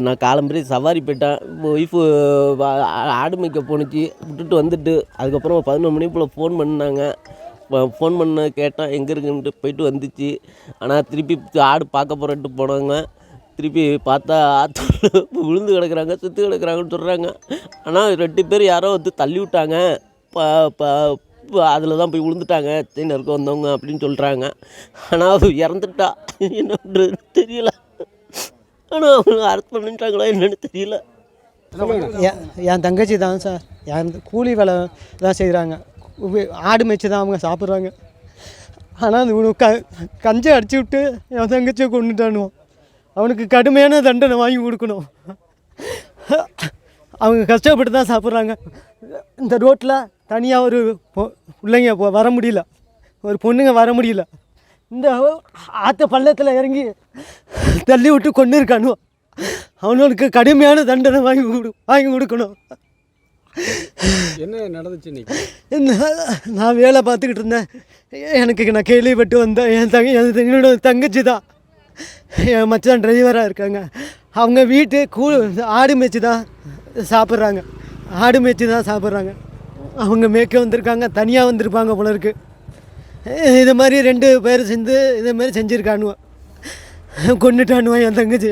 நான் காலம்பரி சவாரி போயிட்டேன். ஒய்ஃபு ஆடு மேய்க்க போணுச்சு, விட்டுட்டு வந்துட்டு அதுக்கப்புறம் 11 மணி போல் ஃபோன் பண்ணாங்க. ஃபோன் பண்ண கேட்டேன் எங்கே இருக்குன்ட்டு, போயிட்டு வந்துச்சு. ஆனால் திருப்பி ஆடு பார்க்க போகிறேன்ட்டு போனாங்க. திருப்பி பார்த்தா ஆற்றுல விழுந்து கிடக்குறாங்க, செத்து கிடக்குறாங்கன்னு சொல்கிறாங்க. ஆனால் 2 பேர் யாரோ வந்து தள்ளி விட்டாங்க, அதில் தான் போய் விழுந்துட்டாங்க சீனருக்கு வந்தவங்க அப்படின்னு சொல்கிறாங்க. ஆனால் அவ இறந்துட்டா, என்ன பண்ணுறதுன்னு தெரியல. ஆனால் அவங்க அரெஸ்ட் பண்ணிட்டாங்களா என்னன்னு தெரியல. என் தங்கச்சி தான் சார். என் கூலி வேலை தான் செய்கிறாங்க. ஆடு மேய்ச்சி தான் அவங்க சாப்பிட்றாங்க. ஆனால் இவனுக்கு கஞ்சை அடிச்சு விட்டு என் தங்கச்சியை கொண்டுட்டானுவோம். அவனுக்கு கடுமையான தண்டனை வாங்கி கொடுக்கணும். அவங்க கஷ்டப்பட்டு தான் சாப்பிட்றாங்க. இந்த ரோட்டில் தனியாக ஒரு பிள்ளைங்க வர முடியல, ஒரு பொண்ணுங்க வர முடியல. இந்த ஆற்று பள்ளத்தில் இறங்கி தள்ளி விட்டு கொண்டு இருக்கானுவோ. அவனுக்கு கடுமையான தண்டனை வாங்கி கொடுக்கணும். என்ன நடந்துச்சு இன்னைக்கு? நான் வேலை பார்த்துக்கிட்டு இருந்தேன். நான் கேள்விப்பட்டு வந்தேன். என்னோட தங்கச்சி தான் என் மச்சான் டிரைவராக இருக்காங்க. அவங்க வீட்டு ஆடு மேய்ச்சி தான் சாப்பிட்றாங்க. ஆடு மேய்ச்சி தான் சாப்பிட்றாங்க. அவங்க மேய்க்க வந்திருக்காங்க, தனியாக வந்திருப்பாங்க போல இருக்குது. இது மாதிரி 2 பேர் சேர்ந்து இது மாதிரி செஞ்சுருக்கானுவோ, கொண்டுட்டானுவோ என் தங்கச்சி.